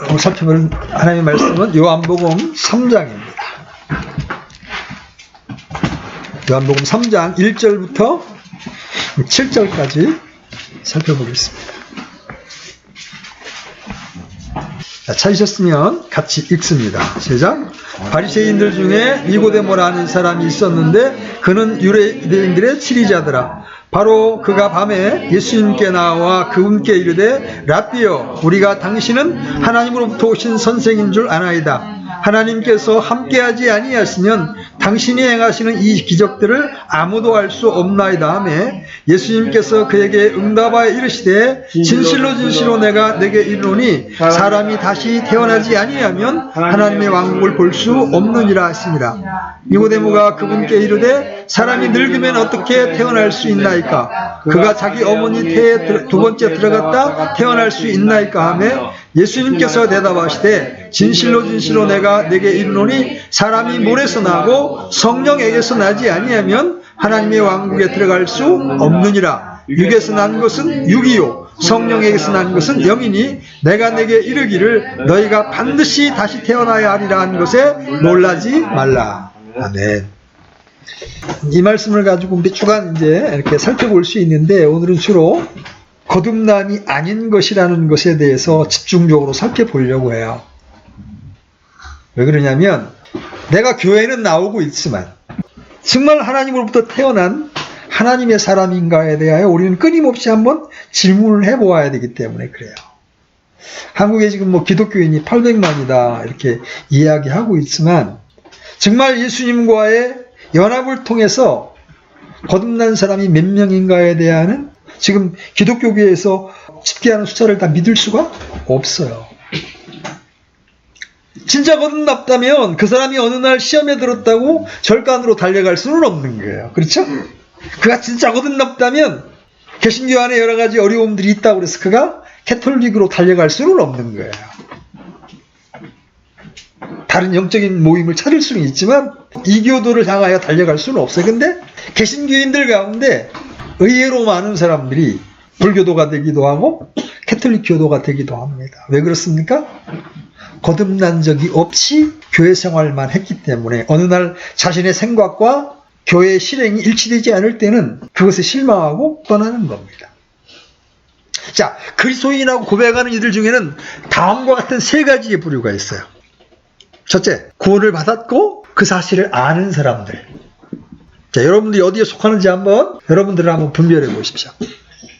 오늘 살펴볼 하나님의 말씀은 요한복음 3장입니다. 요한복음 3장 1절부터 7절까지 살펴보겠습니다. 자, 찾으셨으면 같이 읽습니다. 시작. 바리새인들 중에 니고데모라는 사람이 있었는데 그는 유대인들의 치리자더라. 바로 그가 밤에 예수님께 나와 그분께 이르되 랍비여 우리가 당신은 하나님으로부터 오신 선생인 줄 아나이다. 하나님께서 함께하지 아니하시면 당신이 행하시는 이 기적들을 아무도 알 수 없나이다 하매 예수님께서 그에게 응답하여 이르시되 진실로 진실로 내가 내게 이르노니 사람이 다시 태어나지 아니하면 하나님의 왕국을 볼 수 없느니라 하시니라. 니고데모가 그분께 이르되 사람이 늙으면 어떻게 태어날 수 있나이까? 그가 자기 어머니 태에 두 번째 들어갔다 태어날 수 있나이까 하매 예수님께서 대답하시되 진실로 진실로 내가 내게 이르노니 사람이 물에서 나고 성령에게서 나지 아니하면 하나님의 왕국에 들어갈 수 없느니라. 육에서 난 것은 육이요 성령에게서 난 것은 영이니 내가 내게 이르기를 너희가 반드시 다시 태어나야 하리라 한 것에 놀라지 말라. 아멘. 이 말씀을 가지고 몇 주간 이제 이렇게 살펴볼 수 있는데 오늘은 주로 거듭남이 아닌 것이라는 것에 대해서 집중적으로 살펴보려고 해요. 왜 그러냐면 내가 교회는 나오고 있지만 정말 하나님으로부터 태어난 하나님의 사람인가에 대하여 우리는 끊임없이 한번 질문을 해보아야 되기 때문에 그래요. 한국에 지금 뭐 기독교인이 800만이다 이렇게 이야기하고 있지만 정말 예수님과의 연합을 통해서 거듭난 사람이 몇 명인가에 대한 지금 기독교계에서 집계하는 숫자를 다 믿을 수가 없어요. 진짜 거듭났다면 그 사람이 어느 날 시험에 들었다고 절간으로 달려갈 수는 없는 거예요. 그렇죠? 그가 진짜 거듭났다면 개신교 안에 여러 가지 어려움들이 있다고 그래서 그가 캐톨릭으로 달려갈 수는 없는 거예요. 다른 영적인 모임을 찾을 수는 있지만 이교도를 향하여 달려갈 수는 없어요. 근데 개신교인들 가운데 의외로 많은 사람들이 불교도가 되기도 하고 캐톨릭 교도가 되기도 합니다. 왜 그렇습니까? 거듭난 적이 없이 교회 생활만 했기 때문에 어느 날 자신의 생각과 교회의 실행이 일치되지 않을 때는 그것에 실망하고 떠나는 겁니다. 자, 그리스도인이라고 고백하는 이들 중에는 다음과 같은 세 가지의 부류가 있어요. 첫째, 구원을 받았고 그 사실을 아는 사람들. 자, 여러분들이 어디에 속하는지 여러분들을 한번 분별해 보십시오.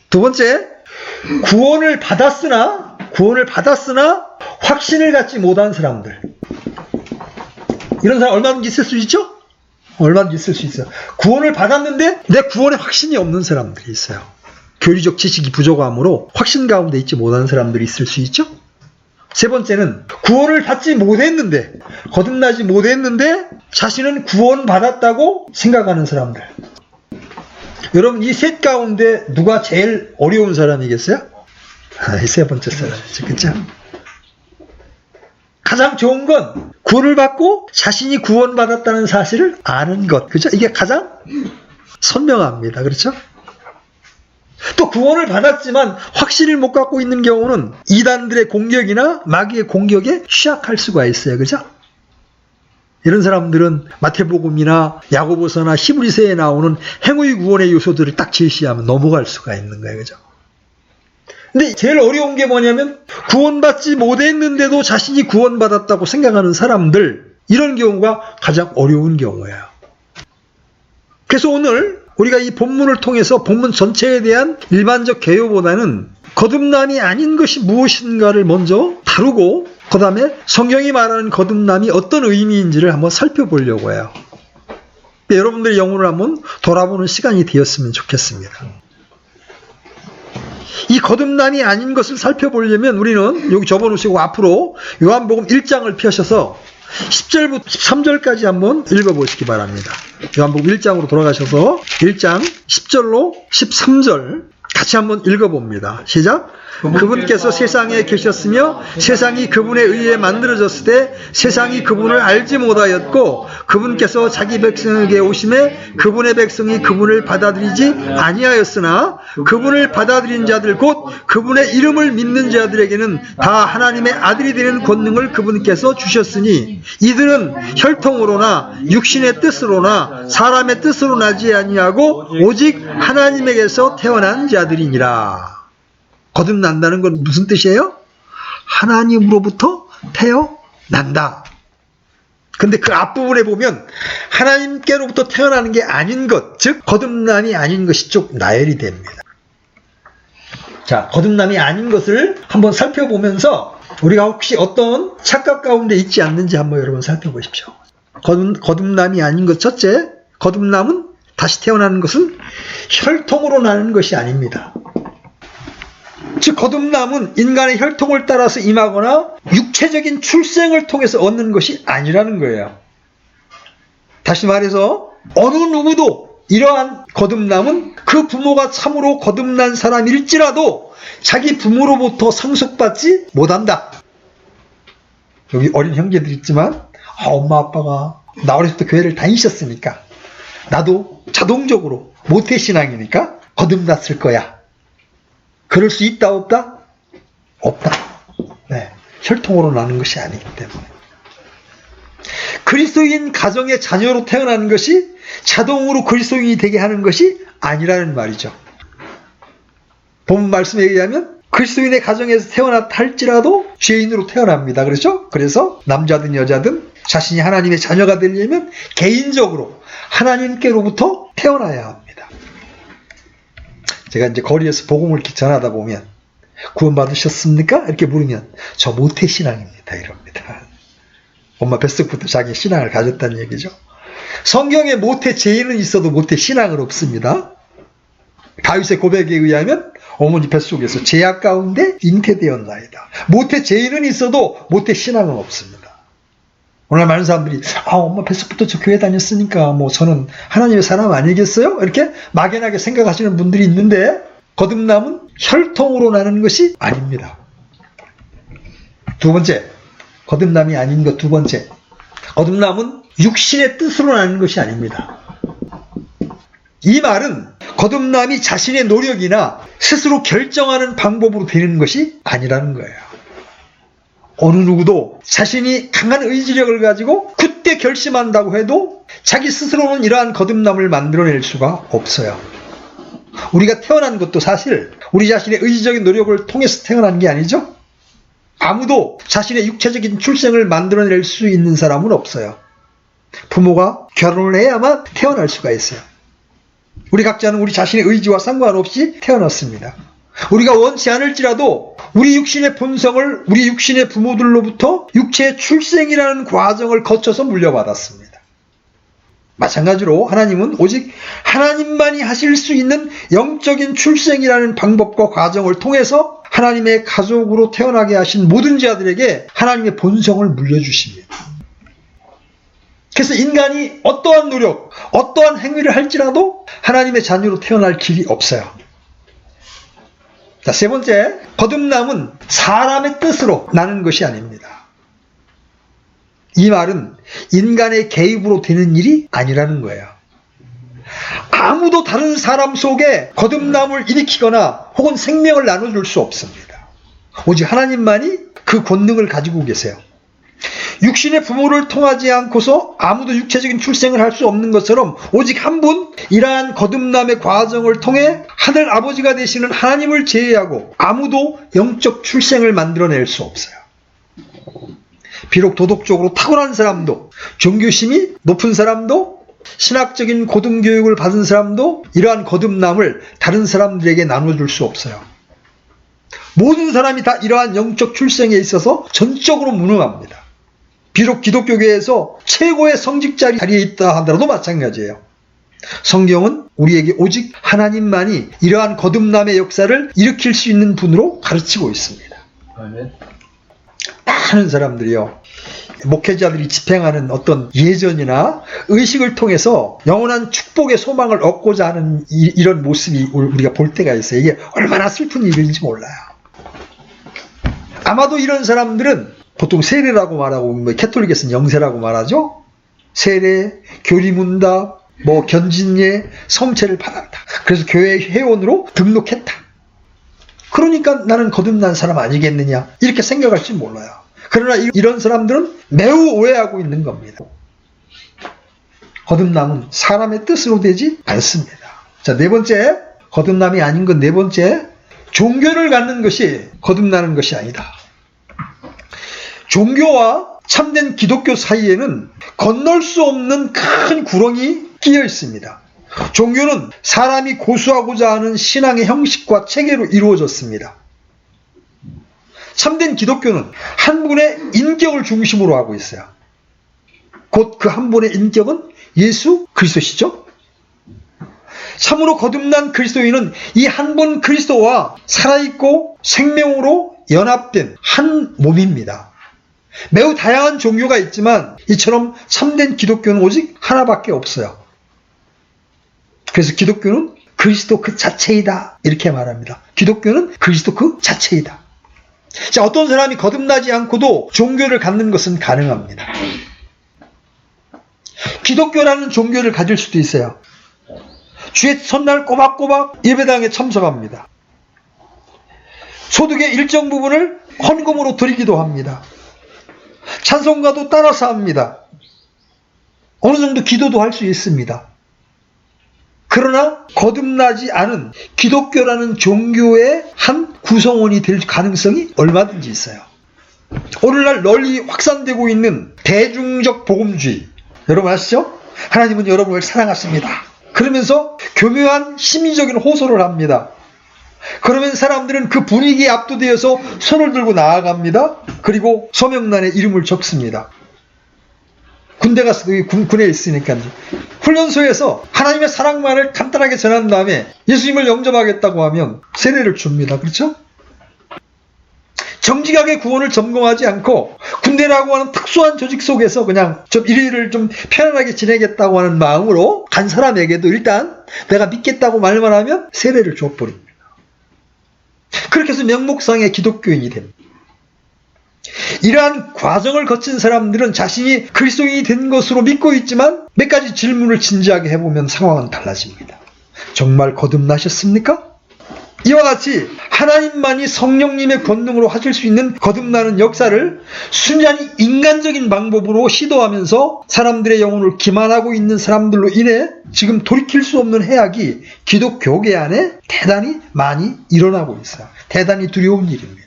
두 번째, 구원을 받았으나 확신을 갖지 못한 사람들. 이런 사람 얼마든지 있을 수 있죠? 얼마든지 있을 수 있어요. 구원을 받았는데 내 구원에 확신이 없는 사람들이 있어요. 교리적 지식이 부족함으로 확신 가운데 있지 못한 사람들이 있을 수 있죠? 세 번째는 구원을 받지 못했는데 거듭나지 못했는데 자신은 구원받았다고 생각하는 사람들. 여러분 이 셋 가운데 누가 제일 어려운 사람이겠어요? 이 세 번째 사람이죠. 그렇죠? 가장 좋은 건 구원을 받고 자신이 구원받았다는 사실을 아는 것. 그렇죠? 이게 가장 선명합니다. 그렇죠? 또 구원을 받았지만 확신을 못 갖고 있는 경우는 이단들의 공격이나 마귀의 공격에 취약할 수가 있어요. 그렇죠? 이런 사람들은 마태복음이나 야고보서나 히브리서에 나오는 행위 구원의 요소들을 딱 제시하면 넘어갈 수가 있는 거예요. 그렇죠? 근데 제일 어려운 게 뭐냐면 구원받지 못했는데도 자신이 구원받았다고 생각하는 사람들, 이런 경우가 가장 어려운 경우예요. 그래서 오늘 우리가 이 본문을 통해서 본문 전체에 대한 일반적 개요보다는 거듭남이 아닌 것이 무엇인가를 먼저 다루고 그 다음에 성경이 말하는 거듭남이 어떤 의미인지를 한번 살펴보려고 해요. 여러분들의 영혼을 한번 돌아보는 시간이 되었으면 좋겠습니다. 이 거듭남이 아닌 것을 살펴보려면 우리는 여기 접어놓으시고 앞으로 요한복음 1장을 펴셔서 10절부터 13절까지 한번 읽어보시기 바랍니다. 요한복음 1장으로 돌아가셔서 1장 10절로 13절 같이 한번 읽어봅니다. 시작. 그분께서 세상에 계셨으며 세상이 그분에 의해 만들어졌을 때 세상이 그분을 알지 못하였고 그분께서 자기 백성에게 오심에 그분의 백성이 그분을 받아들이지 아니하였으나 그분을 받아들인 자들 곧 그분의 이름을 믿는 자들에게는 다 하나님의 아들이 되는 권능을 그분께서 주셨으니 이들은 혈통으로나 육신의 뜻으로나 사람의 뜻으로 나지 아니하고 오직 하나님에게서 태어난 자들이니라. 거듭난다는 건 무슨 뜻이에요? 하나님으로부터 태어난다. 근데 그 앞부분에 보면 하나님께로부터 태어나는 게 아닌 것, 즉 거듭남이 아닌 것이 쭉 나열이 됩니다. 자, 거듭남이 아닌 것을 한번 살펴보면서 우리가 혹시 어떤 착각 가운데 있지 않는지 한번 여러분 살펴보십시오. 거듭남이 아닌 것 첫째, 거듭남은 다시 태어나는 것은 혈통으로 나는 것이 아닙니다. 즉 거듭남은 인간의 혈통을 따라서 임하거나 육체적인 출생을 통해서 얻는 것이 아니라는 거예요. 다시 말해서 어느 누구도 이러한 거듭남은 그 부모가 참으로 거듭난 사람일지라도 자기 부모로부터 상속받지 못한다. 여기 어린 형제들 있지만 엄마 아빠가 나 어렸을 때 교회를 다니셨으니까 나도 자동적으로 모태신앙이니까 거듭났을 거야. 그럴 수 있다 없다? 없다. 네, 혈통으로 나는 것이 아니기 때문에. 그리스도인 가정의 자녀로 태어나는 것이 자동으로 그리스도인이 되게 하는 것이 아니라는 말이죠. 본문 말씀에 의하면 그리스도인의 가정에서 태어났다 할지라도 죄인으로 태어납니다. 그렇죠? 그래서 남자든 여자든 자신이 하나님의 자녀가 되려면 개인적으로 하나님께로부터 태어나야 합니다. 제가 이제 거리에서 복음을 이렇게 전하다 보면 구원받으셨습니까? 이렇게 물으면 저 모태신앙입니다. 이럽니다. 엄마 뱃속부터 자기 신앙을 가졌다는 얘기죠. 성경에 모태 죄인은 있어도 모태 신앙은 없습니다. 다윗의 고백에 의하면 어머니 뱃속에서 죄악 가운데 잉태되었나이다. 모태 죄인은 있어도 모태 신앙은 없습니다. 오늘 많은 사람들이 엄마 뱃속부터 저 교회 다녔으니까 뭐 저는 하나님의 사람 아니겠어요? 이렇게 막연하게 생각하시는 분들이 있는데 거듭남은 혈통으로 나는 것이 아닙니다. 두 번째, 거듭남이 아닌 것 두 번째, 거듭남은 육신의 뜻으로 나는 것이 아닙니다. 이 말은 거듭남이 자신의 노력이나 스스로 결정하는 방법으로 되는 것이 아니라는 거예요. 어느 누구도 자신이 강한 의지력을 가지고 굳게 결심한다고 해도 자기 스스로는 이러한 거듭남을 만들어낼 수가 없어요. 우리가 태어난 것도 사실 우리 자신의 의지적인 노력을 통해서 태어난 게 아니죠? 아무도 자신의 육체적인 출생을 만들어낼 수 있는 사람은 없어요. 부모가 결혼을 해야만 태어날 수가 있어요. 우리 각자는 우리 자신의 의지와 상관없이 태어났습니다. 우리가 원치 않을지라도 우리 육신의 본성을 우리 육신의 부모들로부터 육체의 출생이라는 과정을 거쳐서 물려받았습니다. 마찬가지로 하나님은 오직 하나님만이 하실 수 있는 영적인 출생이라는 방법과 과정을 통해서 하나님의 가족으로 태어나게 하신 모든 자들에게 하나님의 본성을 물려주십니다. 그래서 인간이 어떠한 노력, 어떠한 행위를 할지라도 하나님의 자녀로 태어날 길이 없어요. 자, 세 번째, 거듭남은 사람의 뜻으로 나는 것이 아닙니다. 이 말은 인간의 개입으로 되는 일이 아니라는 거예요. 아무도 다른 사람 속에 거듭남을 일으키거나 혹은 생명을 나눠줄 수 없습니다. 오직 하나님만이 그 권능을 가지고 계세요. 육신의 부모를 통하지 않고서 아무도 육체적인 출생을 할 수 없는 것처럼 오직 한 분, 이러한 거듭남의 과정을 통해 하늘 아버지가 되시는 하나님을 제외하고 아무도 영적 출생을 만들어낼 수 없어요. 비록 도덕적으로 탁월한 사람도, 종교심이 높은 사람도, 신학적인 고등교육을 받은 사람도 이러한 거듭남을 다른 사람들에게 나눠줄 수 없어요. 모든 사람이 다 이러한 영적 출생에 있어서 전적으로 무능합니다. 비록 기독교계에서 최고의 성직자 자리에 있다 하더라도 마찬가지예요. 성경은 우리에게 오직 하나님만이 이러한 거듭남의 역사를 일으킬 수 있는 분으로 가르치고 있습니다. 많은 사람들이요, 목회자들이 집행하는 어떤 예전이나 의식을 통해서 영원한 축복의 소망을 얻고자 하는 이런 모습이 우리가 볼 때가 있어요. 이게 얼마나 슬픈 일인지 몰라요. 아마도 이런 사람들은 보통 세례라고 말하고 캐톨릭에서는 영세라고 말하죠. 세례, 교리문답, 견진예, 성체를 받았다. 그래서 교회 회원으로 등록했다. 그러니까 나는 거듭난 사람 아니겠느냐 이렇게 생각할지 몰라요. 그러나 이런 사람들은 매우 오해하고 있는 겁니다. 거듭남은 사람의 뜻으로 되지 않습니다. 자, 네 번째, 거듭남이 아닌 건 네 번째, 종교를 갖는 것이 거듭나는 것이 아니다. 종교와 참된 기독교 사이에는 건널 수 없는 큰 구렁이 끼어 있습니다. 종교는 사람이 고수하고자 하는 신앙의 형식과 체계로 이루어졌습니다. 참된 기독교는 한 분의 인격을 중심으로 하고 있어요. 곧 그 한 분의 인격은 예수 그리스도시죠. 참으로 거듭난 그리스도인은 이 한 분 그리스도와 살아있고 생명으로 연합된 한 몸입니다. 매우 다양한 종교가 있지만 이처럼 참된 기독교는 오직 하나밖에 없어요. 그래서 기독교는 그리스도 그 자체이다 이렇게 말합니다. 기독교는 그리스도 그 자체이다. 자, 어떤 사람이 거듭나지 않고도 종교를 갖는 것은 가능합니다. 기독교라는 종교를 가질 수도 있어요. 주의 첫날 꼬박꼬박 예배당에 참석합니다. 소득의 일정 부분을 헌금으로 드리기도 합니다. 찬송가도 따라서 합니다. 어느 정도 기도도 할 수 있습니다. 그러나 거듭나지 않은 기독교라는 종교의 한 구성원이 될 가능성이 얼마든지 있어요. 오늘날 널리 확산되고 있는 대중적 복음주의, 여러분 아시죠? 하나님은 여러분을 사랑하십니다. 그러면서 교묘한 심리적인 호소를 합니다. 그러면 사람들은 그 분위기에 압도되어서 손을 들고 나아갑니다. 그리고 소명란에 이름을 적습니다. 군대 가서 군에 있으니까요. 훈련소에서 하나님의 사랑만을 간단하게 전한 다음에 예수님을 영접하겠다고 하면 세례를 줍니다. 그렇죠? 정직하게 구원을 점검하지 않고 군대라고 하는 특수한 조직 속에서 그냥 좀 일일을 좀 편안하게 지내겠다고 하는 마음으로 간 사람에게도 일단 내가 믿겠다고 말만 하면 세례를 줘버립니다. 그렇게 해서 명목상의 기독교인이 됩니다. 이러한 과정을 거친 사람들은 자신이 그리스도인이 된 것으로 믿고 있지만 몇 가지 질문을 진지하게 해보면 상황은 달라집니다. 정말 거듭나셨습니까? 이와 같이 하나님만이 성령님의 권능으로 하실 수 있는 거듭나는 역사를 순전히 인간적인 방법으로 시도하면서 사람들의 영혼을 기만하고 있는 사람들로 인해 지금 돌이킬 수 없는 해악이 기독교계 안에 대단히 많이 일어나고 있어요. 대단히 두려운 일입니다.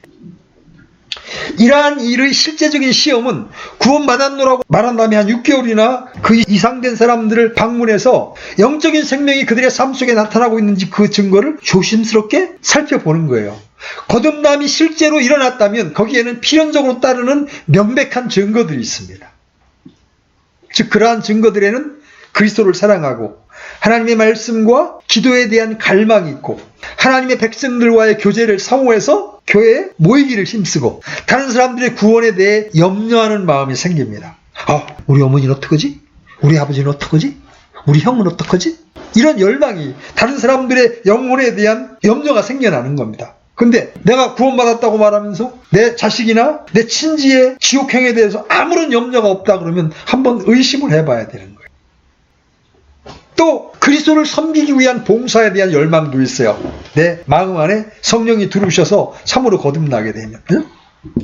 이러한 일의 실제적인 시험은 구원받았노라고 말한 다음에 한 6개월이나 그 이상 된 사람들을 방문해서 영적인 생명이 그들의 삶 속에 나타나고 있는지 그 증거를 조심스럽게 살펴보는 거예요. 거듭남이 실제로 일어났다면 거기에는 필연적으로 따르는 명백한 증거들이 있습니다. 즉 그러한 증거들에는 그리스도를 사랑하고 하나님의 말씀과 기도에 대한 갈망이 있고 하나님의 백성들과의 교제를 사모해서 교회에 모이기를 힘쓰고 다른 사람들의 구원에 대해 염려하는 마음이 생깁니다. 우리 어머니는 어떡하지? 우리 아버지는 어떡하지? 우리 형은 어떡하지? 이런 열망이 다른 사람들의 영혼에 대한 염려가 생겨나는 겁니다. 근데 내가 구원받았다고 말하면서 내 자식이나 내 친지의 지옥행에 대해서 아무런 염려가 없다 그러면 한번 의심을 해봐야 되는 거예요. 또 그리스도를 섬기기 위한 봉사에 대한 열망도 있어요. 내 마음 안에 성령이 들어오셔서 참으로 거듭나게 되면.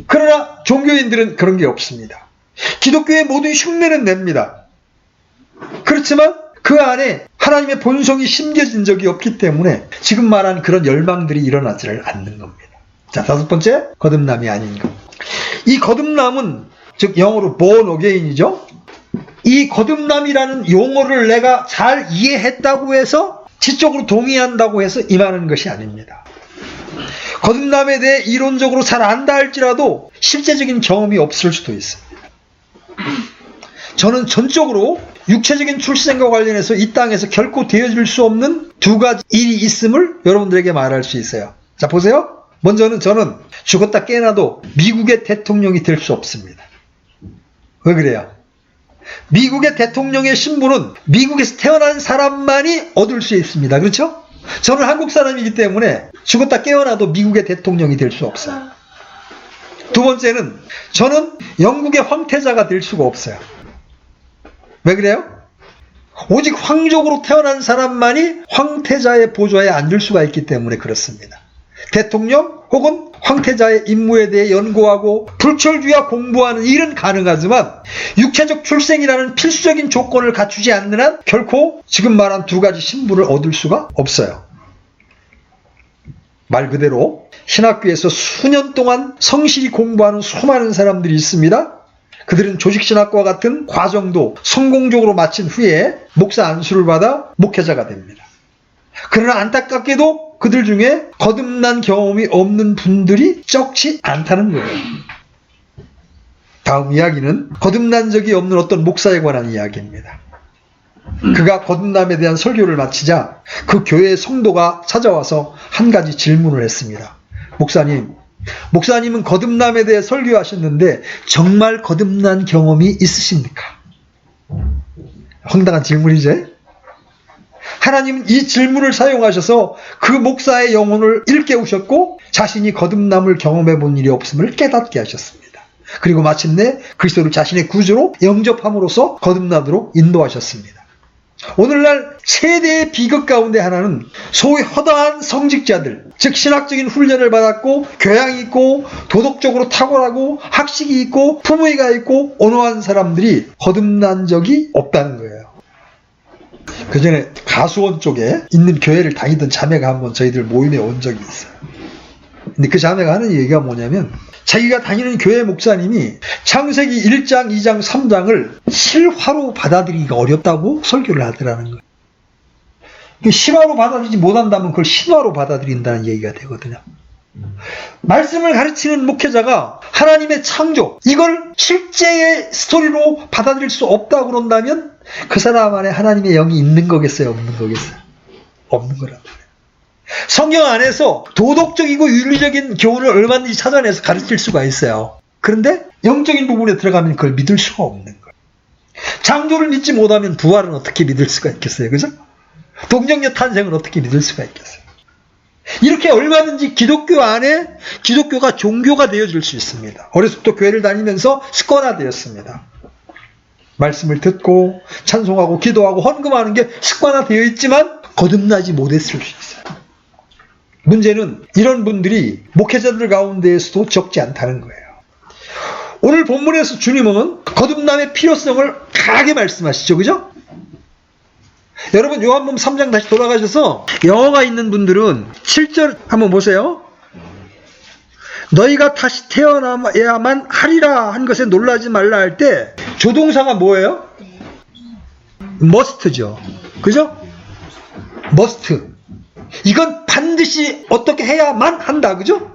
그러나 종교인들은 그런 게 없습니다. 기독교의 모든 흉내는 냅니다. 그렇지만 그 안에 하나님의 본성이 심겨진 적이 없기 때문에 지금 말한 그런 열망들이 일어나지를 않는 겁니다. 자, 다섯 번째, 거듭남이 아닌 것. 이 거듭남은 즉 영어로 born again이죠. 이 거듭남이라는 용어를 내가 잘 이해했다고 해서 지적으로 동의한다고 해서 임하는 것이 아닙니다. 거듭남에 대해 이론적으로 잘 안다 할지라도 실제적인 경험이 없을 수도 있습니다. 저는 전적으로 육체적인 출생과 관련해서 이 땅에서 결코 되어질 수 없는 두 가지 일이 있음을 여러분들에게 말할 수 있어요. 자, 보세요. 먼저는 저는 죽었다 깨어나도 미국의 대통령이 될 수 없습니다. 왜 그래요? 미국의 대통령의 신분은 미국에서 태어난 사람만이 얻을 수 있습니다. 그렇죠? 저는 한국 사람이기 때문에 죽었다 깨어나도 미국의 대통령이 될 수 없어요. 두 번째는 저는 영국의 황태자가 될 수가 없어요. 왜 그래요? 오직 황족으로 태어난 사람만이 황태자의 보좌에 앉을 수가 있기 때문에 그렇습니다. 대통령 혹은 황태자의 임무에 대해 연구하고 불철주야 공부하는 일은 가능하지만 육체적 출생이라는 필수적인 조건을 갖추지 않는 한 결코 지금 말한 두 가지 신분을 얻을 수가 없어요. 말 그대로 신학교에서 수년 동안 성실히 공부하는 수많은 사람들이 있습니다. 그들은 조직신학과 같은 과정도 성공적으로 마친 후에 목사 안수를 받아 목회자가 됩니다. 그러나 안타깝게도 그들 중에 거듭난 경험이 없는 분들이 적지 않다는 거예요. 다음 이야기는 거듭난 적이 없는 어떤 목사에 관한 이야기입니다. 그가 거듭남에 대한 설교를 마치자 그 교회의 성도가 찾아와서 한 가지 질문을 했습니다. 목사님은 거듭남에 대해 설교하셨는데 정말 거듭난 경험이 있으십니까? 황당한 질문이죠. 하나님은 이 질문을 사용하셔서 그 목사의 영혼을 일깨우셨고 자신이 거듭남을 경험해 본 일이 없음을 깨닫게 하셨습니다. 그리고 마침내 그리스도를 자신의 구주로 영접함으로써 거듭나도록 인도하셨습니다. 오늘날 최대의 비극 가운데 하나는 소위 허다한 성직자들, 즉 신학적인 훈련을 받았고 교양이 있고 도덕적으로 탁월하고 학식이 있고 품위가 있고 온화한 사람들이 거듭난 적이 없다는 거예요. 그 전에 가수원 쪽에 있는 교회를 다니던 자매가 한번 저희들 모임에 온 적이 있어요. 근데 그 자매가 하는 얘기가 뭐냐면 자기가 다니는 교회 목사님이 창세기 1장, 2장, 3장을 실화로 받아들이기가 어렵다고 설교를 하더라는 거예요. 실화로 받아들이지 못한다면 그걸 신화로 받아들인다는 얘기가 되거든요. 말씀을 가르치는 목회자가 하나님의 창조, 이걸 실제의 스토리로 받아들일 수 없다고 그런다면 그 사람 안에 하나님의 영이 있는 거겠어요? 없는 거겠어요? 없는 거란 말이에요. 성경 안에서 도덕적이고 윤리적인 교훈을 얼마든지 찾아내서 가르칠 수가 있어요. 그런데 영적인 부분에 들어가면 그걸 믿을 수가 없는 거예요. 창조를 믿지 못하면 부활은 어떻게 믿을 수가 있겠어요? 그죠? 동정녀 탄생은 어떻게 믿을 수가 있겠어요? 이렇게 얼마든지 기독교 안에 기독교가 종교가 되어질 수 있습니다. 어려서부터 교회를 다니면서 습관화되었습니다. 말씀을 듣고 찬송하고 기도하고 헌금하는 게 습관화되어 있지만 거듭나지 못했을 수 있어요. 문제는 이런 분들이 목회자들 가운데에서도 적지 않다는 거예요. 오늘 본문에서 주님은 거듭남의 필요성을 강하게 말씀하시죠. 그죠? 여러분 요한복음 3장 다시 돌아가셔서 영어가 있는 분들은 7절 한번 보세요. 너희가 다시 태어나야만 하리라 한 것에 놀라지 말라 할 때 조동사가 뭐예요? must죠. 그죠? must. 이건 반드시 어떻게 해야만 한다. 그죠?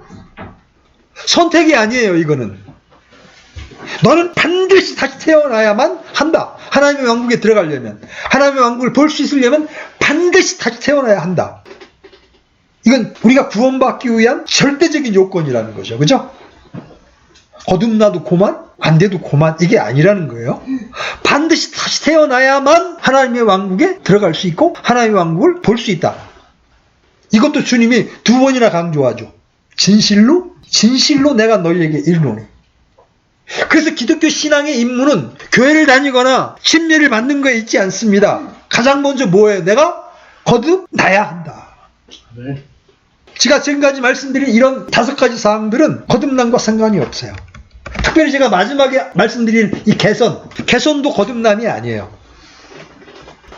선택이 아니에요. 이거는. 너는 반드시 다시 태어나야만 한다. 하나님의 왕국에 들어가려면, 하나님의 왕국을 볼 수 있으려면 반드시 다시 태어나야 한다. 이건 우리가 구원받기 위한 절대적인 요건이라는 거죠. 그죠? 거듭나도 고만, 안 돼도 고만, 이게 아니라는 거예요. 반드시 다시 태어나야만 하나님의 왕국에 들어갈 수 있고 하나님의 왕국을 볼 수 있다. 이것도 주님이 두 번이나 강조하죠. 진실로 내가 너희에게 이르노니. 그래서 기독교 신앙의 임무는 교회를 다니거나 침례를 받는 거에 있지 않습니다. 가장 먼저 뭐예요? 내가 거듭나야 한다. 네. 제가 지금까지 말씀드린 이런 5가지 사항들은 거듭남과 상관이 없어요. 특별히 제가 마지막에 말씀드린 이 개선도 거듭남이 아니에요.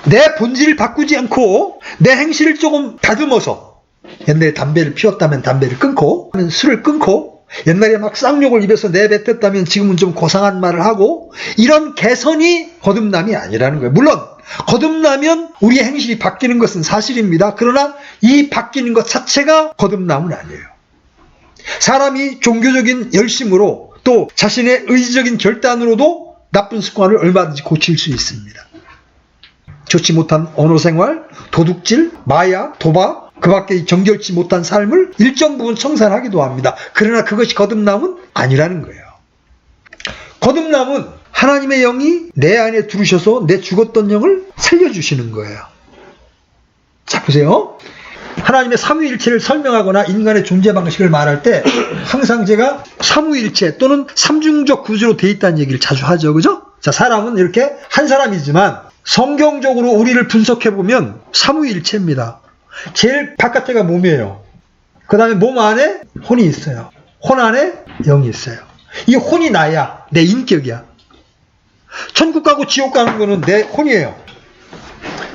내 본질을 바꾸지 않고 내 행실을 조금 다듬어서, 옛날에 담배를 피웠다면 담배를 끊고, 술을 끊고, 옛날에 막 쌍욕을 입에서 내뱉었다면 지금은 좀 고상한 말을 하고, 이런 개선이 거듭남이 아니라는 거예요. 물론 거듭나면 우리의 행실이 바뀌는 것은 사실입니다. 그러나 이 바뀌는 것 자체가 거듭남은 아니에요. 사람이 종교적인 열심으로 또 자신의 의지적인 결단으로도 나쁜 습관을 얼마든지 고칠 수 있습니다. 좋지 못한 언어생활, 도둑질, 마약, 도박, 그 밖에 정결치 못한 삶을 일정 부분 청산하기도 합니다. 그러나 그것이 거듭남은 아니라는 거예요. 거듭남은 하나님의 영이 내 안에 들으셔서 내 죽었던 영을 살려주시는 거예요. 자, 보세요. 하나님의 삼위일체를 설명하거나 인간의 존재 방식을 말할 때 항상 제가 삼위일체 또는 삼중적 구조로 돼 있다는 얘기를 자주 하죠. 그죠? 자, 사람은 이렇게 한 사람이지만 성경적으로 우리를 분석해보면 삼위일체입니다. 제일 바깥에가 몸이에요. 그 다음에 몸 안에 혼이 있어요. 혼 안에 영이 있어요. 이 혼이 나야. 내 인격이야. 천국 가고 지옥 가는 거는 내 혼이에요.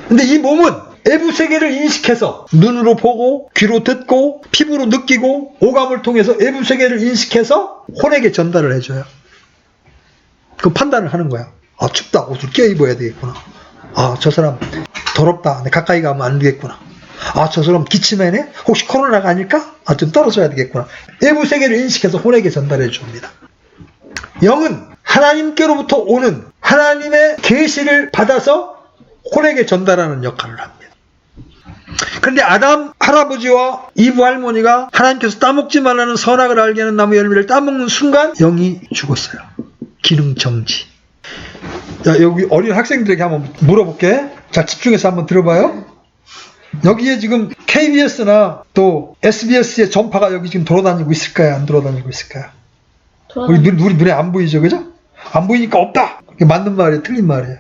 근데 이 몸은 외부 세계를 인식해서 눈으로 보고 귀로 듣고 피부로 느끼고 오감을 통해서 외부 세계를 인식해서 혼에게 전달을 해줘요. 그 판단을 하는 거야. 아, 춥다. 옷을 껴입어야 되겠구나. 아, 저 사람 더럽다. 가까이 가면 안 되겠구나. 아, 저 사람 기침해네? 혹시 코로나가 아닐까? 아, 좀 떨어져야 되겠구나. 외부 세계를 인식해서 혼에게 전달해 줍니다. 영은 하나님께로부터 오는 하나님의 계시를 받아서 혼에게 전달하는 역할을 합니다. 그런데 아담 할아버지와 이브 할머니가 하나님께서 따먹지 말라는 선악을 알게 하는 나무 열매를 따먹는 순간 영이 죽었어요. 기능 정지. 자, 여기 어린 학생들에게 한번 물어볼게. 자, 집중해서 한번 들어봐요. 여기에 지금 KBS나 또 SBS의 전파가 여기 지금 돌아다니고 있을까요? 안 돌아다니고 있을까요? 우리 눈에 안 보이죠, 그죠? 안 보이니까 없다. 이게 맞는 말이에요, 틀린 말이에요?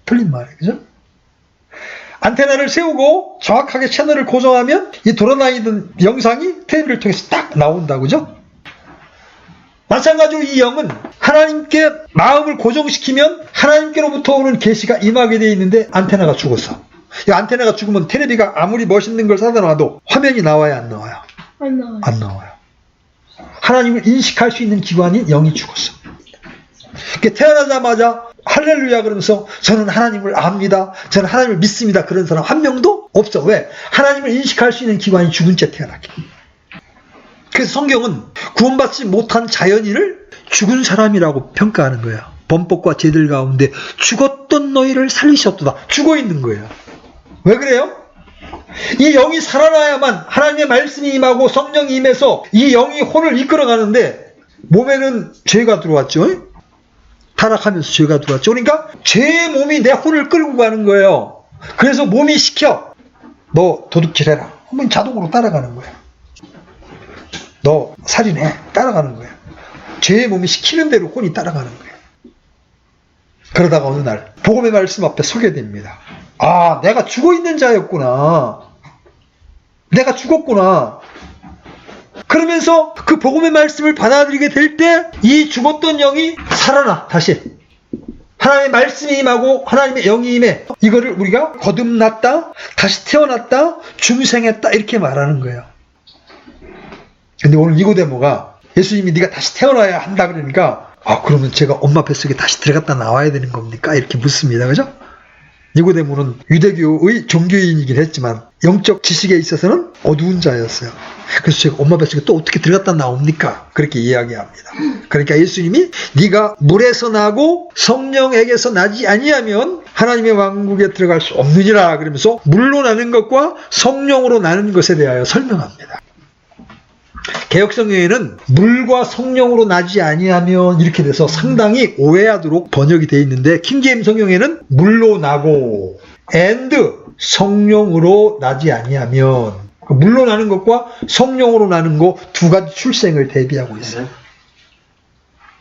틀린 말이에요, 그죠? 안테나를 세우고 정확하게 채널을 고정하면 이 돌아다니던 영상이 테레비를 통해서 딱 나온다, 그죠? 마찬가지로 이 영은 하나님께 마음을 고정시키면 하나님께로부터 오는 계시가 임하게 되어 있는데 안테나가 죽었어. 이 안테나가 죽으면 테레비가 아무리 멋있는 걸 사다 놔도 화면이 나와야 안 나와요? 안 나와요. 하나님을 인식할 수 있는 기관인 영이 죽었어. 태어나자마자 할렐루야 그러면서 저는 하나님을 압니다. 저는 하나님을 믿습니다. 그런 사람 한 명도 없어. 왜? 하나님을 인식할 수 있는 기관이 죽은 채 태어났기. 그래서 성경은 구원받지 못한 자연인을 죽은 사람이라고 평가하는 거예요. 범법과 죄들 가운데 죽었던 너희를 살리셨도다. 죽어 있는 거예요. 왜 그래요? 이 영이 살아나야만 하나님의 말씀이 임하고 성령이 임해서 이 영이 혼을 이끌어가는데 몸에는 죄가 들어왔죠. 타락하면서 죄가 들어왔죠. 그러니까 죄의 몸이 내 혼을 끌고 가는 거예요. 그래서 몸이 시켜. 너 도둑질해라. 그러면 자동으로 따라가는 거예요. 너 살인해. 따라가는 거예요. 죄의 몸이 시키는 대로 혼이 따라가는 거예요. 그러다가 어느 날 복음의 말씀 앞에 서게 됩니다. 아, 내가 죽어있는 자였구나. 내가 죽었구나. 그러면서 그 복음의 말씀을 받아들이게 될 때 이 죽었던 영이 살아나. 다시 하나님의 말씀이 임하고 하나님의 영이 임해. 이거를 우리가 거듭났다, 다시 태어났다, 중생했다 이렇게 말하는 거예요. 근데 오늘 니고데모가 예수님이 네가 다시 태어나야 한다 그러니까 아, 그러면 제가 엄마 뱃속에 다시 들어갔다 나와야 되는 겁니까? 이렇게 묻습니다. 그죠? 니고데모는 유대교의 종교인이긴 했지만 영적 지식에 있어서는 어두운 자였어요. 그래서 제가 엄마 뱃속에 또 어떻게 들어갔다 나옵니까? 그렇게 이야기합니다. 그러니까 예수님이 네가 물에서 나고 성령에게서 나지 아니하면 하나님의 왕국에 들어갈 수 없느니라 그러면서 물로 나는 것과 성령으로 나는 것에 대하여 설명합니다. 개역성경에는 물과 성령으로 나지 아니하면 이렇게 돼서 상당히 오해하도록 번역이 되어 있는데 킹제임스 성경에는 물로 나고 and 성령으로 나지 아니하면 물로 나는 것과 성령으로 나는 것 두 가지 출생을 대비하고 있어요.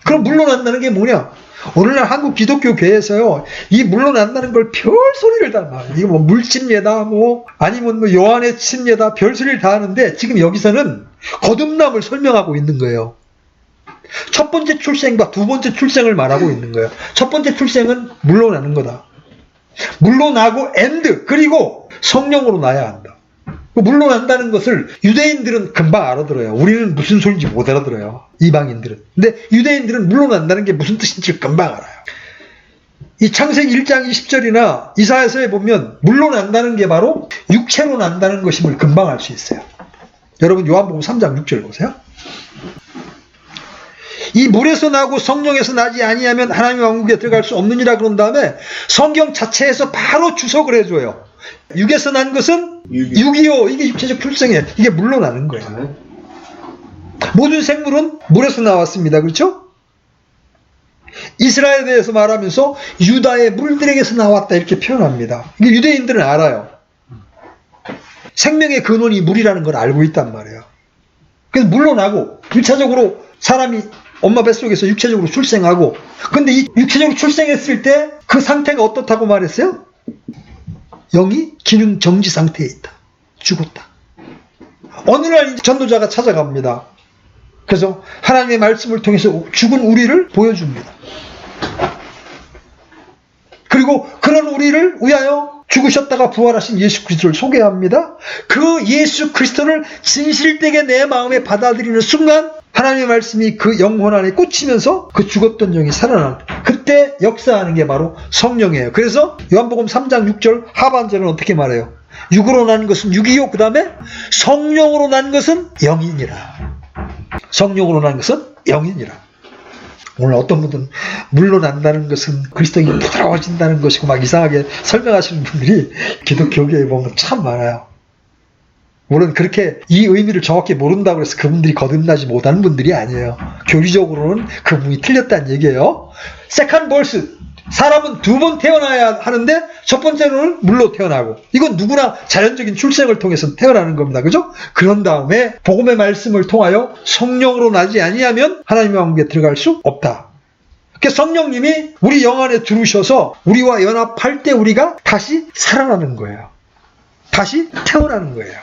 그럼 물로 난다는 게 뭐냐? 오늘날 한국 기독교 교회에서요, 이 물로 난다는 걸 별 소리를 다 막, 이거 뭐 물침례다, 뭐, 아니면 뭐 요한의 침례다, 별 소리를 다 하는데, 지금 여기서는 거듭남을 설명하고 있는 거예요. 첫 번째 출생과 두 번째 출생을 말하고 있는 거예요. 첫 번째 출생은 물로 나는 거다. 물로 나고, and, 그리고 성령으로 나야 한다. 물로 난다는 것을 유대인들은 금방 알아들어요. 우리는 무슨 소리인지 못 알아들어요. 이방인들은. 근데 유대인들은 물로 난다는 게 무슨 뜻인지 금방 알아요. 이 창세기 1장 20절이나 이사야서에 보면 물로 난다는 게 바로 육체로 난다는 것임을 금방 알 수 있어요. 여러분 요한복음 3장 6절 보세요. 이 물에서 나고 성령에서 나지 아니하면 하나님의 왕국에 들어갈 수 없느니라 그런 다음에 성경 자체에서 바로 주석을 해줘요. 육에서 난 것은 육이요. 이게 육체적 출생이에요. 이게 물로 나는 거예요. 모든 생물은 물에서 나왔습니다. 그렇죠? 이스라엘에 대해서 말하면서 유다의 물들에게서 나왔다 이렇게 표현합니다. 이게 유대인들은 알아요. 생명의 근원이 물이라는 걸 알고 있단 말이에요. 그래서 물러나고 1차적으로 사람이 엄마 뱃속에서 육체적으로 출생하고, 근데 이 육체적으로 출생했을 때 그 상태가 어떻다고 말했어요? 영이 기능 정지 상태에 있다. 죽었다. 어느 날 전도자가 찾아갑니다. 그래서 하나님의 말씀을 통해서 죽은 우리를 보여줍니다. 그리고 그런 우리를 위하여 죽으셨다가 부활하신 예수 그리스도를 소개합니다. 그 예수 그리스도를 진실되게 내 마음에 받아들이는 순간 하나님의 말씀이 그 영혼 안에 꽂히면서 그 죽었던 영이 살아납니다. 그때 역사하는 게 바로 성령이에요. 그래서 요한복음 3장 6절 하반절은 어떻게 말해요? 육으로 난 것은 육이요, 그 다음에 성령으로 난 것은 영이니라. 성령으로 난 것은 영이니라. 오늘 어떤 분들은 물로 난다는 것은 그리스도인이 부드러워진다는 것이고 막 이상하게 설명하시는 분들이 기독교계에 보면 참 많아요. 물론 그렇게 이 의미를 정확히 모른다고 해서 그분들이 거듭나지 못하는 분들이 아니에요. 교리적으로는 그분이 틀렸다는 얘기예요. 세컨드 벌스, 사람은 두 번 태어나야 하는데 첫 번째로는 물로 태어나고, 이건 누구나 자연적인 출생을 통해서 태어나는 겁니다. 그죠? 그런 다음에 복음의 말씀을 통하여 성령으로 나지 아니하면 하나님의 왕국에 들어갈 수 없다. 그래서 성령님이 우리 영 안에 들어오셔서 우리와 연합할 때 우리가 다시 살아나는 거예요. 다시 태어나는 거예요.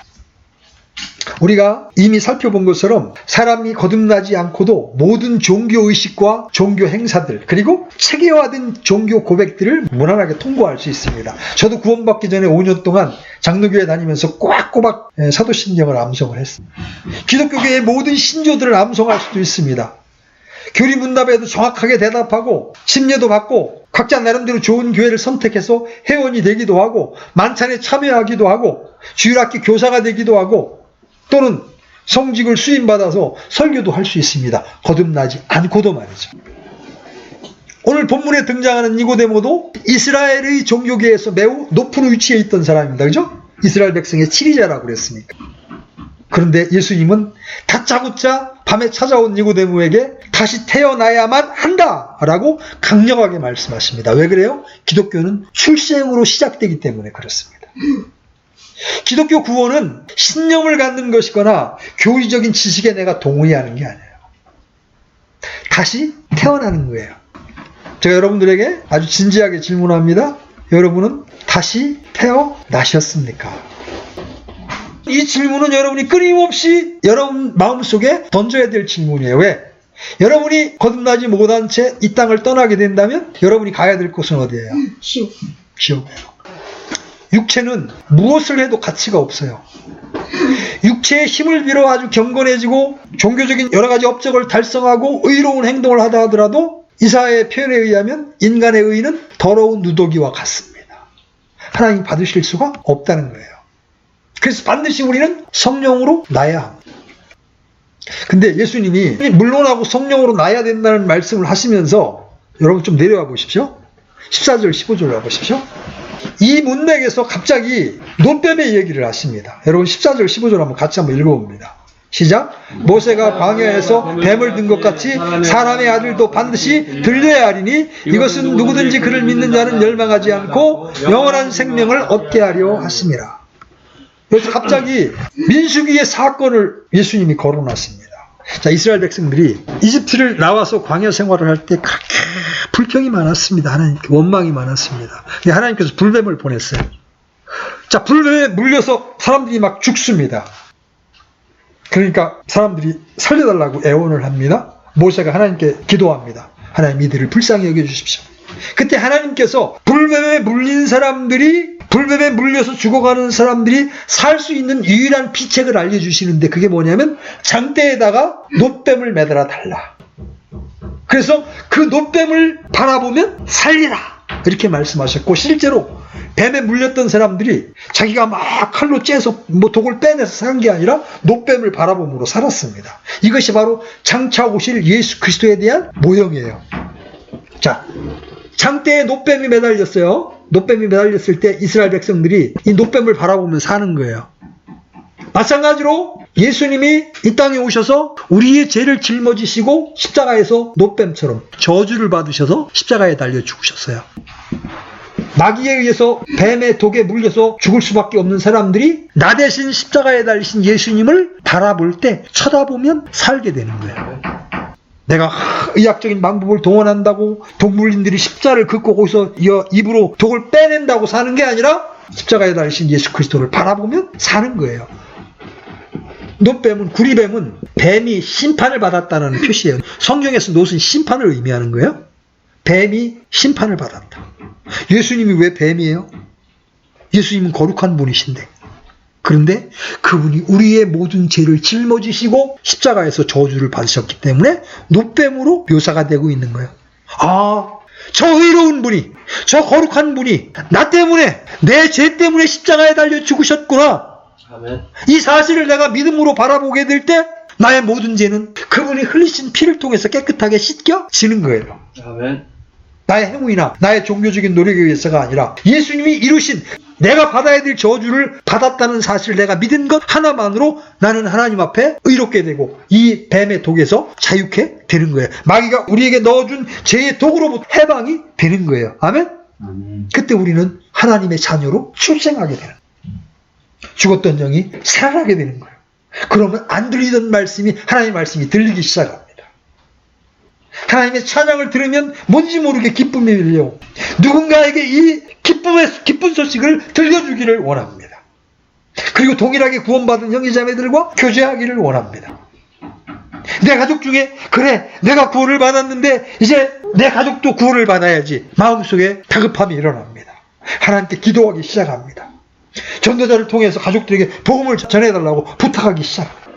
우리가 이미 살펴본 것처럼 사람이 거듭나지 않고도 모든 종교의식과 종교 행사들, 그리고 체계화된 종교 고백들을 무난하게 통과할 수 있습니다. 저도 구원받기 전에 5년 동안 장로교회 다니면서 꼬박꼬박 사도신경을 암송을 했습니다. 기독교계의 모든 신조들을 암송할 수도 있습니다. 교리문답에도 정확하게 대답하고 침례도 받고 각자 나름대로 좋은 교회를 선택해서 회원이 되기도 하고 만찬에 참여하기도 하고 주일학교 교사가 되기도 하고 또는 성직을 수임받아서 설교도 할 수 있습니다. 거듭나지 않고도 말이죠. 오늘 본문에 등장하는 니고데모도 이스라엘의 종교계에서 매우 높은 위치에 있던 사람입니다. 그죠? 이스라엘 백성의 치리자라고 그랬으니까. 그런데 예수님은 다짜고짜 밤에 찾아온 니고데모에게 다시 태어나야만 한다라고 강력하게 말씀하십니다. 왜 그래요? 기독교는 출생으로 시작되기 때문에 그렇습니다. 기독교 구원은 신념을 갖는 것이거나 교리적인 지식에 내가 동의하는 게 아니에요. 다시 태어나는 거예요. 제가 여러분들에게 아주 진지하게 질문합니다. 여러분은 다시 태어나셨습니까? 이 질문은 여러분이 끊임없이 여러분 마음속에 던져야 될 질문이에요. 왜? 여러분이 거듭나지 못한 채 이 땅을 떠나게 된다면 여러분이 가야 될 곳은 어디예요? 지옥이에요. 육체는 무엇을 해도 가치가 없어요. 육체의 힘을 빌어 아주 경건해지고 종교적인 여러 가지 업적을 달성하고 의로운 행동을 하다 하더라도 이사야의 표현에 의하면 인간의 의는 더러운 누더기와 같습니다. 하나님 받으실 수가 없다는 거예요. 그래서 반드시 우리는 성령으로 나야 합니다. 근데 예수님이 물론하고 성령으로 나야 된다는 말씀을 하시면서 여러분 좀 내려와 보십시오. 14절 15절을 와보십시오. 이 문맥에서 갑자기 노뱀의 얘기를 하십니다. 여러분 14절 15절 한번 같이 한번 읽어봅니다. 시작. 모세가 광야에서 뱀을 든 것 같이 사람의 아들도 반드시 들려야 하리니 이것은 누구든지 그를 믿는 자는 멸망하지 않고 영원한 생명을 얻게 하려 하심이라. 그래서 갑자기 민수기의 사건을 예수님이 거론하십니다. 자, 이스라엘 백성들이 이집트를 나와서 광야 생활을 할 때 그렇게 불평이 많았습니다. 하나님께 원망이 많았습니다. 하나님께서 불뱀을 보냈어요. 자, 불뱀에 물려서 사람들이 막 죽습니다. 그러니까 사람들이 살려달라고 애원을 합니다. 모세가 하나님께 기도합니다. 하나님 이들을 불쌍히 여겨주십시오. 그때 하나님께서 불뱀에 물린 사람들이, 불뱀에 물려서 죽어가는 사람들이 살 수 있는 유일한 비책을 알려주시는데 그게 뭐냐면 장대에다가 놋뱀을 매달아 달라. 그래서 그 놋뱀을 바라보면 살리라 이렇게 말씀하셨고, 실제로 뱀에 물렸던 사람들이 자기가 막 칼로 째서 뭐 독을 빼내서 산 게 아니라 놋뱀을 바라봄으로 살았습니다. 이것이 바로 장차 오실 예수 그리스도에 대한 모형이에요. 자, 장대에 놋뱀이 매달렸어요. 놋뱀이 매달렸을 때 이스라엘 백성들이 이 놋뱀을 바라보며 사는 거예요. 마찬가지로 예수님이 이 땅에 오셔서 우리의 죄를 짊어지시고 십자가에서 노뱀처럼 저주를 받으셔서 십자가에 달려 죽으셨어요. 마귀에 의해서 뱀의 독에 물려서 죽을 수밖에 없는 사람들이 나 대신 십자가에 달리신 예수님을 바라볼 때 쳐다보면 살게 되는 거예요. 내가 의학적인 방법을 동원한다고 독물린들이 십자를 긋고 거기서 입으로 독을 빼낸다고 사는 게 아니라 십자가에 달리신 예수 그리스도를 바라보면 사는 거예요. 노뱀은, 구리뱀은 뱀이 심판을 받았다는 표시예요. 성경에서 노은 심판을 의미하는 거예요. 뱀이 심판을 받았다. 예수님이 왜 뱀이에요? 예수님은 거룩한 분이신데. 그런데 그분이 우리의 모든 죄를 짊어지시고 십자가에서 저주를 받으셨기 때문에 노뱀으로 묘사가 되고 있는 거예요. 아, 저 의로운 분이, 저 거룩한 분이 나 때문에, 내 죄 때문에 십자가에 달려 죽으셨구나. 아멘. 이 사실을 내가 믿음으로 바라보게 될 때 나의 모든 죄는 그분이 흘리신 피를 통해서 깨끗하게 씻겨지는 거예요. 아멘. 나의 행위나 나의 종교적인 노력에 의해서가 아니라 예수님이 이루신 내가 받아야 될 저주를 받았다는 사실을 내가 믿은 것 하나만으로 나는 하나님 앞에 의롭게 되고 이 뱀의 독에서 자유케 되는 거예요. 마귀가 우리에게 넣어준 죄의 독으로부터 해방이 되는 거예요. 아멘? 그때 우리는 하나님의 자녀로 출생하게 되는 거예요. 죽었던 영이 살아나게 되는 거예요. 그러면 안 들리던 말씀이 하나님의 말씀이 들리기 시작합니다. 하나님의 찬양을 들으면 뭔지 모르게 기쁨이 밀려오고 누군가에게 이 기쁜 소식을 들려주기를 원합니다. 그리고 동일하게 구원받은 형제자매들과 교제하기를 원합니다. 내 가족 중에 그래 내가 구원을 받았는데 이제 내 가족도 구원을 받아야지 마음속에 다급함이 일어납니다. 하나님께 기도하기 시작합니다. 전도자를 통해서 가족들에게 복음을 전해달라고 부탁하기 시작합니다.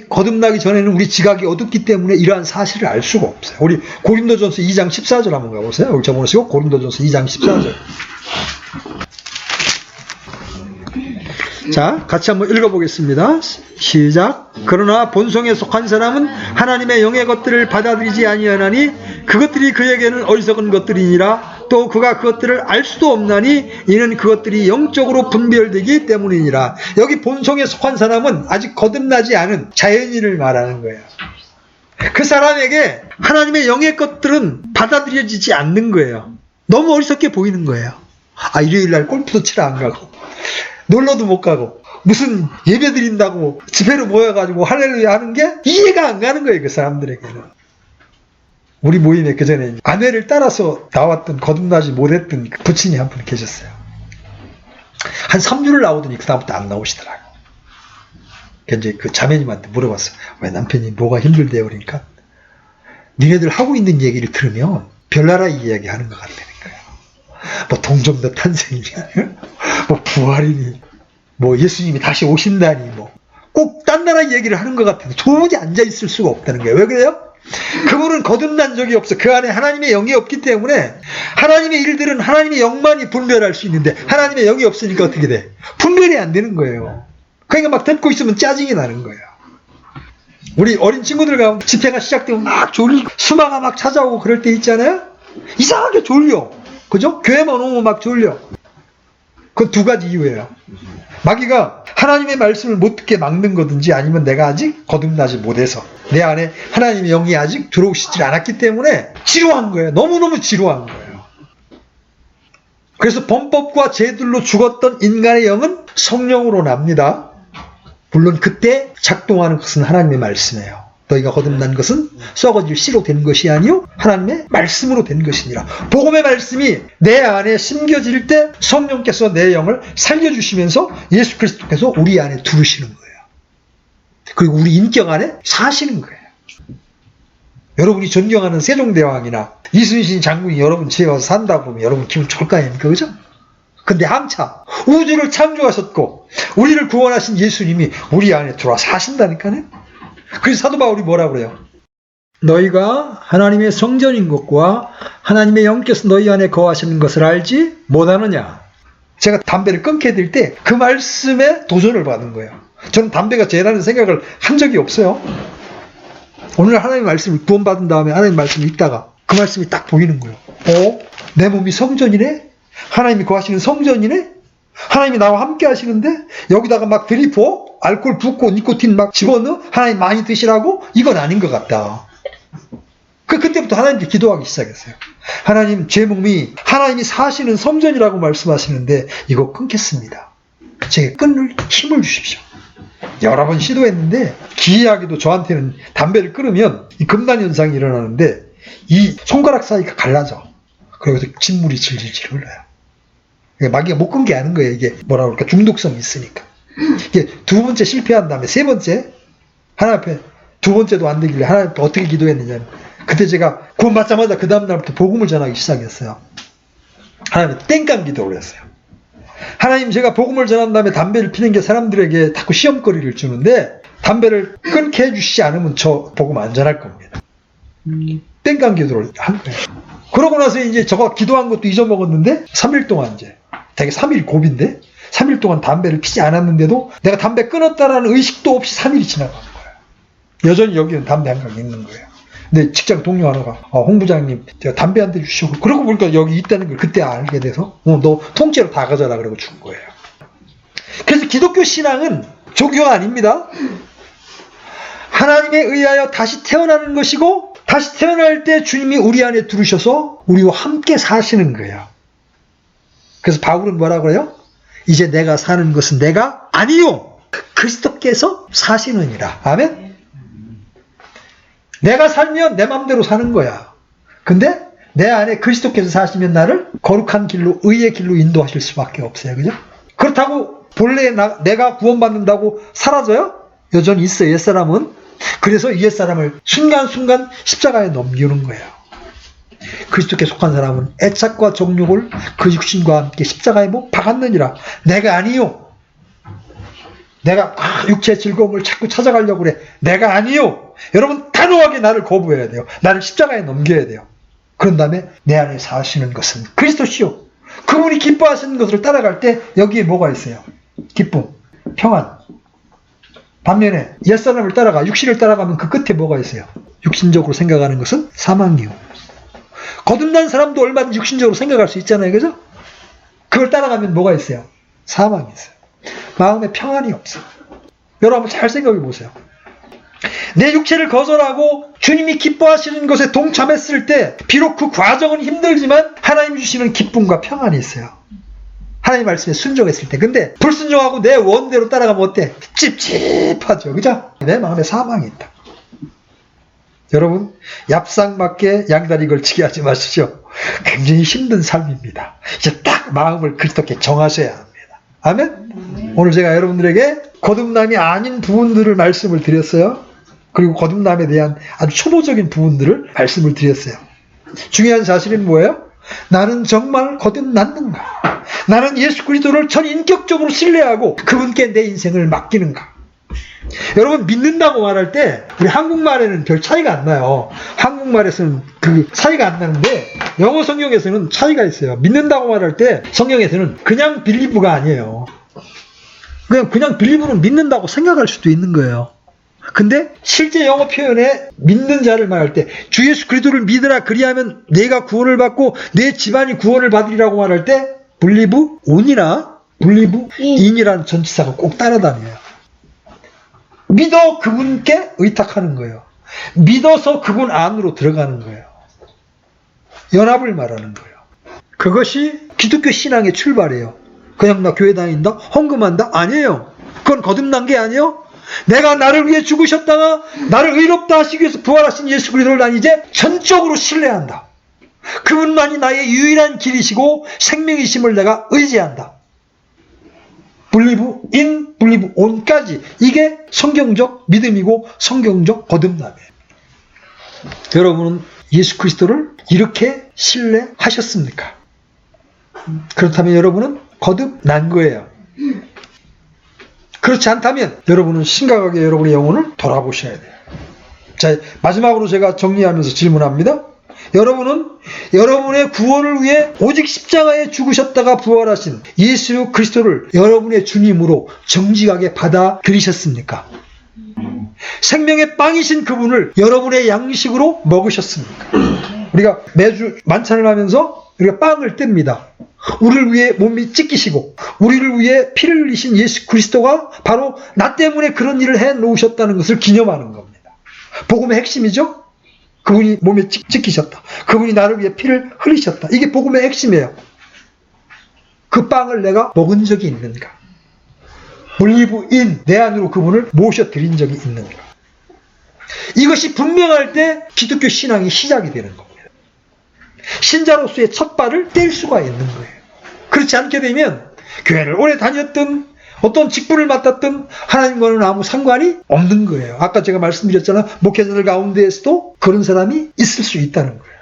거듭나기 전에는 우리 지각이 어둡기 때문에 이러한 사실을 알 수가 없어요. 우리 고린도전서 2장 14절 한번 가보세요. 우리 적어놓으시고 고린도전서 2장 14절. 자, 같이 한번 읽어보겠습니다. 시작. 그러나 본성에 속한 사람은 하나님의 영의 것들을 받아들이지 아니하나니 그것들이 그에게는 어리석은 것들이니라. 또 그가 그것들을 알 수도 없나니 이는 그것들이 영적으로 분별되기 때문이니라. 여기 본성에 속한 사람은 아직 거듭나지 않은 자연인을 말하는 거예요. 그 사람에게 하나님의 영의 것들은 받아들여지지 않는 거예요. 너무 어리석게 보이는 거예요. 아, 일요일날 골프도 치러 안 가고 놀러도 못 가고 무슨 예배 드린다고 집회로 모여가지고 할렐루야 하는 게 이해가 안 가는 거예요. 그 사람들에게는. 우리 모임에 그 전에 아내를 따라서 나왔던 거듭나지 못했던 부친이 한 분 계셨어요. 한 3주를 나오더니 그 다음부터 안 나오시더라고요. 이제 그 자매님한테 물어봤어요. 왜 남편이 뭐가 힘들대요? 그러니까 니네들 하고 있는 얘기를 들으면 별나라 이야기 하는 것 같다는 거예요. 뭐 동정도 탄생이니 뭐 부활이니 뭐 예수님이 다시 오신다니 뭐 꼭 딴 나라 얘기를 하는 것 같아서 도무지 앉아있을 수가 없다는 거예요. 왜 그래요? 그분은 거듭난 적이 없어. 그 안에 하나님의 영이 없기 때문에 하나님의 일들은 하나님의 영만이 분별할 수 있는데 하나님의 영이 없으니까 어떻게 돼? 분별이 안 되는 거예요. 그러니까 막 듣고 있으면 짜증이 나는 거예요. 우리 어린 친구들 가면 집회가 시작되면 막 졸리고 수마가 막 찾아오고 그럴 때 있잖아요. 이상하게 졸려. 그죠? 교회만 오면 막 졸려. 그 두 가지 이유예요. 마귀가 하나님의 말씀을 못 듣게 막는 거든지 아니면 내가 아직 거듭나지 못해서 내 안에 하나님의 영이 아직 들어오시지 않았기 때문에 지루한 거예요. 너무너무 지루한 거예요. 그래서 범법과 죄들로 죽었던 인간의 영은 성령으로 납니다. 물론 그때 작동하는 것은 하나님의 말씀이에요. 너희가 거듭난 것은 썩어질 씨로 된 것이 아니요 하나님의 말씀으로 된 것이니라. 복음의 말씀이 내 안에 심겨질 때 성령께서 내 영을 살려주시면서 예수 그리스도께서 우리 안에 두르시는 거예요. 그리고 우리 인격 안에 사시는 거예요. 여러분이 존경하는 세종대왕이나 이순신 장군이 여러분 집에 와서 산다 보면 여러분 기분 좋을 거 아닙니까? 그죠? 근데 함차 우주를 창조하셨고 우리를 구원하신 예수님이 우리 안에 들어와 사신다니까요. 그래서 사도 바울이 뭐라고 그래요? 너희가 하나님의 성전인 것과 하나님의 영께서 너희 안에 거하시는 것을 알지 못하느냐? 제가 담배를 끊게 될 때 그 말씀에 도전을 받은 거예요. 저는 담배가 죄라는 생각을 한 적이 없어요. 오늘 하나님의 말씀을 구원받은 다음에 하나님의 말씀을 읽다가 그 말씀이 딱 보이는 거예요. 내 몸이 성전이네? 하나님이 거하시는 성전이네? 하나님이 나와 함께 하시는데 여기다가 막 드리퍼, 알코올 붓고 니코틴 막 집어넣어 하나님 많이 드시라고? 이건 아닌 것 같다. 그때부터 하나님께 기도하기 시작했어요. 하나님, 제 몸이 하나님이 사시는 성전이라고 말씀하시는데 이거 끊겠습니다. 제게 끊을 힘을 주십시오. 여러 번 시도했는데 기이하게도 저한테는 담배를 끊으면 이 금단 현상이 일어나는데 이 손가락 사이가 갈라져. 그래서 진물이 질질질 흘러요. 마귀가 못 끊게 하는 거예요. 이게 뭐라 그럴까, 중독성이 있으니까. 이게 두 번째 실패한 다음에 세 번째 하나님 앞에 두 번째도 안 되길래 하나님 앞에 어떻게 기도했느냐면, 그때 제가 구원받자마자 그 다음 날부터 복음을 전하기 시작했어요. 하나님 땡깡 기도를 했어요. 하나님, 제가 복음을 전한 다음에 담배를 피는 게 사람들에게 자꾸 시험거리를 주는데 담배를 끊게 해주시지 않으면 저 복음 안 전할 겁니다. 땡깡 기도를 한 거예요. 그러고 나서 이제 저거 기도한 것도 잊어먹었는데 3일 동안 이제 되게 3일 고비인데 3일 동안 담배를 피지 않았는데도 내가 담배 끊었다라는 의식도 없이 3일이 지나간 거예요. 여전히 여기는 담배 한 강 있는 거예요. 근데 직장 동료 하나가 홍 부장님 제가 담배 한 대 주시고, 그러고 보니까 여기 있다는 걸 그때 알게 돼서 너 통째로 다 가져라 그러고 준 거예요. 그래서 기독교 신앙은 종교가 아닙니다. 하나님에 의하여 다시 태어나는 것이고, 다시 태어날 때 주님이 우리 안에 들으셔서 우리와 함께 사시는 거예요. 그래서 바울은 뭐라고 해요? 이제 내가 사는 것은 내가 아니요 그리스도께서 사시느니라. 아멘? 내가 살면 내 마음대로 사는 거야. 근데 내 안에 그리스도께서 사시면 나를 거룩한 길로, 의의 길로 인도하실 수밖에 없어요. 그죠? 그렇다고 본래 내가 구원받는다고 사라져요? 여전히 있어요. 옛사람은. 그래서 이 옛사람을 순간순간 십자가에 넘기는 거예요. 그리스도께 속한 사람은 애착과 정욕을 그 육신과 함께 십자가에 못 박았느니라. 내가 아니요. 내가 육체의 즐거움을 자꾸 찾아가려고 그래. 내가 아니요. 여러분, 단호하게 나를 거부해야 돼요. 나를 십자가에 넘겨야 돼요. 그런 다음에 내 안에 사시는 것은 그리스도시요. 그분이 기뻐하시는 것을 따라갈 때 여기에 뭐가 있어요? 기쁨, 평안. 반면에 옛사람을 따라가, 육신을 따라가면 그 끝에 뭐가 있어요? 육신적으로 생각하는 것은 사망이요. 거듭난 사람도 얼마든지 육신적으로 생각할 수 있잖아요. 그죠? 그걸 따라가면 뭐가 있어요? 사망이 있어요. 마음에 평안이 없어요. 여러분 한번 잘 생각해 보세요. 내 육체를 거절하고 주님이 기뻐하시는 것에 동참했을 때 비록 그 과정은 힘들지만 하나님 주시는 기쁨과 평안이 있어요. 하나님 말씀에 순종했을 때. 근데 불순종하고 내 원대로 따라가면 어때? 찝찝하죠. 그죠? 내 마음에 사망이 있다. 여러분, 얍상맞게 양다리 걸치게 하지 마시죠. 굉장히 힘든 삶입니다. 이제 딱 마음을 그리스도께 정하셔야 합니다. 아멘? 오늘 제가 여러분들에게 거듭남이 아닌 부분들을 말씀을 드렸어요. 그리고 거듭남에 대한 아주 초보적인 부분들을 말씀을 드렸어요. 중요한 사실은 뭐예요? 나는 정말 거듭났는가? 나는 예수 그리스도를 전인격적으로 신뢰하고 그분께 내 인생을 맡기는가? 여러분, 믿는다고 말할 때 우리 한국말에는 별 차이가 안 나요. 한국말에서는 그 차이가 안 나는데 영어 성경에서는 차이가 있어요. 믿는다고 말할 때 성경에서는 그냥 빌리브가 아니에요. 그냥 빌리브는 믿는다고 생각할 수도 있는 거예요. 근데 실제 영어 표현에 믿는 자를 말할 때 주 예수 그리스도를 믿으라 그리하면 내가 구원을 받고 내 집안이 구원을 받으리라고 말할 때 believe on이나 believe in이라는 전치사가 꼭 따라다녀요. 믿어 그분께 의탁하는 거예요. 믿어서 그분 안으로 들어가는 거예요. 연합을 말하는 거예요. 그것이 기독교 신앙의 출발이에요. 그냥 나 교회 다닌다? 헌금한다? 아니에요. 그건 거듭난 게 아니에요. 내가 나를 위해 죽으셨다가 나를 의롭다 하시기 위해서 부활하신 예수 그리스도를 난 이제 전적으로 신뢰한다. 그분만이 나의 유일한 길이시고 생명이심을 내가 의지한다. believe in, believe on까지 이게 성경적 믿음이고 성경적 거듭남이에요. 여러분은 예수 그리스도를 이렇게 신뢰하셨습니까? 그렇다면 여러분은 거듭난 거예요. 그렇지 않다면 여러분은 심각하게 여러분의 영혼을 돌아보셔야 돼요. 자, 마지막으로 제가 정리하면서 질문합니다. 여러분은 여러분의 구원을 위해 오직 십자가에 죽으셨다가 부활하신 예수 그리스도를 여러분의 주님으로 정직하게 받아들이셨습니까? 생명의 빵이신 그분을 여러분의 양식으로 먹으셨습니까? 우리가 매주 만찬을 하면서 우리가 빵을 뗍니다. 우리를 위해 몸이 찢기시고 우리를 위해 피를 흘리신 예수 그리스도가 바로 나 때문에 그런 일을 해 놓으셨다는 것을 기념하는 겁니다. 복음의 핵심이죠. 그분이 몸에 찢기셨다. 그분이 나를 위해 피를 흘리셨다. 이게 복음의 핵심이에요. 그 빵을 내가 먹은 적이 있는가? believe in, 내 안으로 그분을 모셔드린 적이 있는가? 이것이 분명할 때 기독교 신앙이 시작이 되는 겁니다. 신자로서의 첫 발을 뗄 수가 있는 거예요. 그렇지 않게 되면 교회를 오래 다녔든 어떤 직분을 맡았든 하나님과는 아무 상관이 없는 거예요. 아까 제가 말씀드렸잖아요. 목회자들 가운데에서도 그런 사람이 있을 수 있다는 거예요.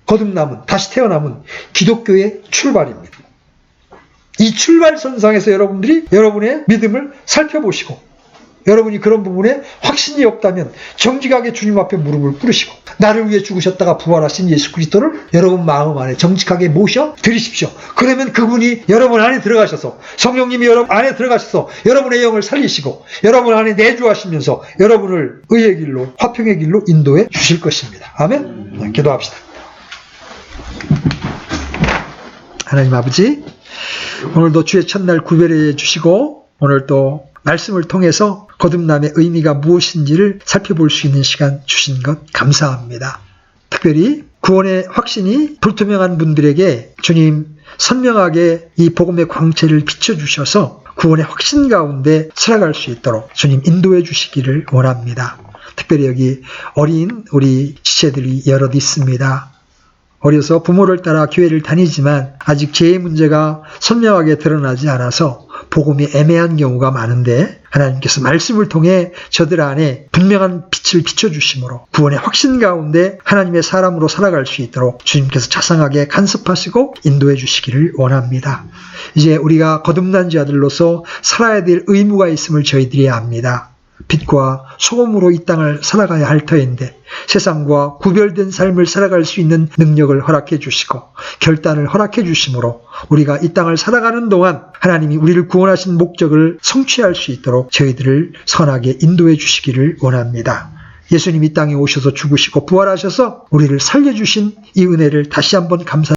거듭남은, 다시 태어남은 기독교의 출발입니다. 이 출발선상에서 여러분들이 여러분의 믿음을 살펴보시고 여러분이 그런 부분에 확신이 없다면 정직하게 주님 앞에 무릎을 꿇으시고 나를 위해 죽으셨다가 부활하신 예수 그리스도를 여러분 마음 안에 정직하게 모셔 드리십시오. 그러면 그분이 여러분 안에 들어가셔서 성령님이 여러분 안에 들어가셔서 여러분의 영을 살리시고 여러분 안에 내주하시면서 여러분을 의의 길로 화평의 길로 인도해 주실 것입니다. 아멘. 기도합시다. 하나님 아버지, 오늘도 주의 첫날 구별해 주시고 오늘 또 말씀을 통해서 거듭남의 의미가 무엇인지를 살펴볼 수 있는 시간 주신 것 감사합니다. 특별히 구원의 확신이 불투명한 분들에게 주님 선명하게 이 복음의 광채를 비춰주셔서 구원의 확신 가운데 살아갈 수 있도록 주님 인도해 주시기를 원합니다. 특별히 여기 어린 우리 지체들이 여럿 있습니다. 어려서 부모를 따라 교회를 다니지만 아직 죄의 문제가 선명하게 드러나지 않아서 복음이 애매한 경우가 많은데 하나님께서 말씀을 통해 저들 안에 분명한 빛을 비춰주심으로 구원의 확신 가운데 하나님의 사람으로 살아갈 수 있도록 주님께서 자상하게 간섭하시고 인도해 주시기를 원합니다. 이제 우리가 거듭난 자들로서 살아야 될 의무가 있음을 저희들이 압니다. 빛과 소금으로 이 땅을 살아가야 할 터인데 세상과 구별된 삶을 살아갈 수 있는 능력을 허락해 주시고 결단을 허락해 주심으로 우리가 이 땅을 살아가는 동안 하나님이 우리를 구원하신 목적을 성취할 수 있도록 저희들을 선하게 인도해 주시기를 원합니다. 예수님이 이 땅에 오셔서 죽으시고 부활하셔서 우리를 살려주신 이 은혜를 다시 한번 감사합니다.